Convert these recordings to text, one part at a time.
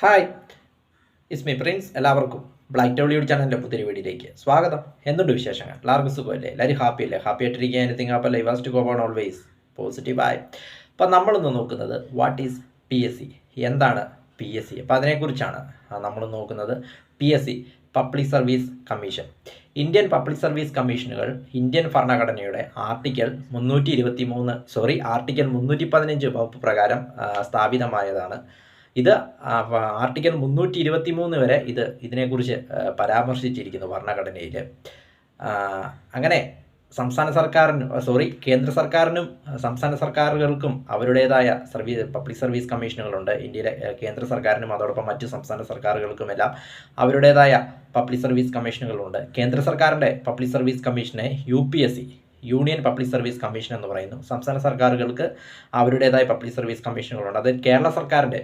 Hi, it's me Prince. എല്ലാവർക്കും black Tollywood ചാനലിൻ്റെ പുതിയ വീഡിയോയിലേക്ക് സ്വാഗതം. എന്തുണ്ട് വിശേഷങ്ങൾ? എല്ലാവർക്കും സുഖമല്ലേ? എല്ലാവരും ഹാപ്പി അല്ലേ? ഹാപ്പി ആയിട്ടിരിക്കുക. എനിത്തിങ് അപ്പോൾ live to go on always പോസിറ്റീവായി. അപ്പം നമ്മളിന്ന് നോക്കുന്നത് വാട്ട് ഈസ് PSC, എന്താണ് PSC. അപ്പോൾ അതിനെക്കുറിച്ചാണ് നമ്മൾ നോക്കുന്നത്. PSC, public service commission. Indian public service കമ്മീഷനുകൾ ഇന്ത്യൻ ഭരണഘടനയുടെ ആർട്ടിക്കൽ 315 വകുപ്പ് പ്രകാരം സ്ഥാപിതമായതാണ്. ഇത് ആർട്ടിക്കൽ 323 വരെ ഇതിനെക്കുറിച്ച് പരാമർശിച്ചിരിക്കുന്നു ഭരണഘടനയിൽ. അങ്ങനെ കേന്ദ്ര സർക്കാരിനും സംസ്ഥാന സർക്കാരുകൾക്കും അവരുടേതായ പബ്ലിക് സർവീസ് കമ്മീഷനുകളുണ്ട്. ഇന്ത്യയിലെ കേന്ദ്ര സർക്കാരിനും അതോടൊപ്പം മറ്റ് സംസ്ഥാന സർക്കാരുകൾക്കുമെല്ലാം അവരുടേതായ പബ്ലിക് സർവീസ് കമ്മീഷനുകളുണ്ട്. കേന്ദ്ര സർക്കാരിൻ്റെ പബ്ലിക് സർവീസ് കമ്മീഷനെ UPSC, union public service commission എന്ന് പറയുന്നു. സംസ്ഥാന സർക്കാരുകൾക്ക് അവരുടേതായ പബ്ലിക് സർവീസ് കമ്മീഷനുകളുണ്ട്. അത് കേരള സർക്കാരിൻ്റെ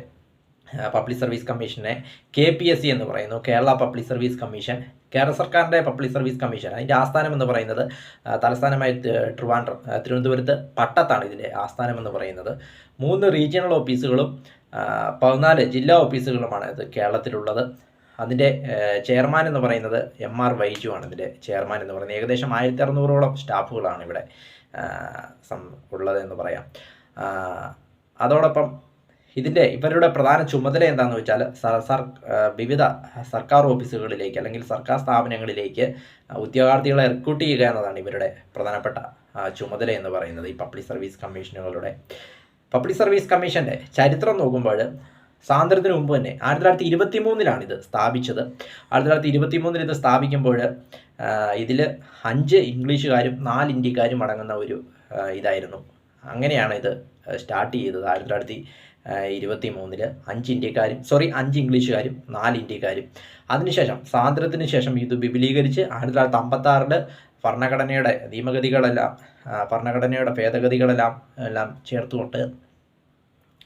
പബ്ലിക് സർവീസ് കമ്മീഷനെ KPSC എന്ന് പറയുന്നു, Kerala public service commission. Kerala സർക്കാരിൻ്റെ പബ്ലിക് സർവീസ് കമ്മീഷൻ അതിൻ്റെ ആസ്ഥാനം എന്ന് പറയുന്നത് തലസ്ഥാനമായി തിരുവനന്തപുരത്ത് പട്ടത്താണ് ഇതിൻ്റെ ആസ്ഥാനം എന്ന് പറയുന്നത്. 3 റീജിയണൽ ഓഫീസുകളും 14 ജില്ലാ ഓഫീസുകളുമാണ് ഇത് കേരളത്തിലുള്ളത്. അതിൻ്റെ ചെയർമാൻ എന്ന് പറയുന്നത് MR വൈജു ആണ് ഇതിൻ്റെ ചെയർമാൻ എന്ന് പറയുന്നത്. ഏകദേശം 1600ഓളം സ്റ്റാഫുകളാണ് ഇവിടെ ഉള്ളത് പറയാം. അതോടൊപ്പം ഇവരുടെ പ്രധാന ചുമതല എന്താണെന്ന് വെച്ചാൽ വിവിധ സർക്കാർ ഓഫീസുകളിലേക്ക് അല്ലെങ്കിൽ സർക്കാർ സ്ഥാപനങ്ങളിലേക്ക് ഉദ്യോഗാർത്ഥികളെ റിക്രൂട്ട് ചെയ്യുക എന്നതാണ് ഇവരുടെ പ്രധാനപ്പെട്ട ചുമതല എന്ന് പറയുന്നത്. ഈ പബ്ലിക് സർവീസ് കമ്മീഷനുകളുടെ പബ്ലിക് സർവീസ് കമ്മീഷൻ്റെ ചരിത്രം നോക്കുമ്പോൾ സ്വാതന്ത്ര്യത്തിന് മുമ്പ് തന്നെ 1923 ഇത് സ്ഥാപിച്ചത്. 1923 ഇത് സ്ഥാപിക്കുമ്പോൾ ഇതിൽ 5 ഇംഗ്ലീഷുകാരും 4 ഇന്ത്യക്കാരും അടങ്ങുന്ന ഒരു ഇതായിരുന്നു. അങ്ങനെയാണ് ഇത് സ്റ്റാർട്ട് ചെയ്തത്. 1923 5 ഇംഗ്ലീഷുകാരും 4 ഇന്ത്യക്കാരും. അതിനുശേഷം സ്വാതന്ത്ര്യത്തിന് ശേഷം ഇത് വിപുലീകരിച്ച് 1956 ഭരണഘടനയുടെ ഭേദഗതികളെല്ലാം ചേർത്തുകൊണ്ട്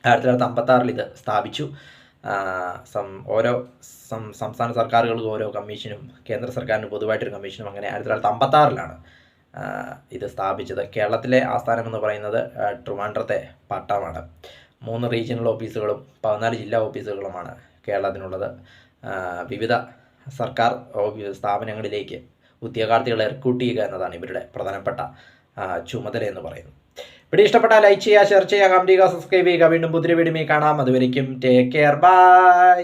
1956 ഇത് സ്ഥാപിച്ചു. ഓരോ സംസ്ഥാന സർക്കാരുകൾക്ക് ഓരോ കമ്മീഷനും കേന്ദ്ര സർക്കാരിന് പൊതുവായിട്ടൊരു കമ്മീഷനും. അങ്ങനെ 1956 ഇത് സ്ഥാപിച്ചത്. കേരളത്തിലെ ആസ്ഥാനം എന്ന് പറയുന്നത് ട്രിവാൻഡ്രത്തെ പട്ടമാണ്. 3 റീജിയണൽ ഓഫീസുകളും 14 ജില്ലാ ഓഫീസുകളുമാണ് കേരളത്തിനുള്ളത്. വിവിധ സർക്കാർ സ്ഥാപനങ്ങളിലേക്ക് ഉദ്യോഗാർത്ഥികളെ റിക്രൂട്ട് ചെയ്യുക എന്നതാണ് ഇവരുടെ പ്രധാനപ്പെട്ട ചുമതല എന്ന് പറയുന്നത്. വീഡിയോ ഇഷ്ടപ്പെട്ടാൽ ലൈക്ക് ചെയ്യുക, ഷെയർ ചെയ്യുക, കമന്റ് ചെയ്യുക, സബ്സ്ക്രൈബ് ചെയ്യുക. വീണ്ടും പുതിയ വീഡിയോയിൽ കാണാം. അതുവരേക്കും ടേക്ക് കെയർ, ബൈ.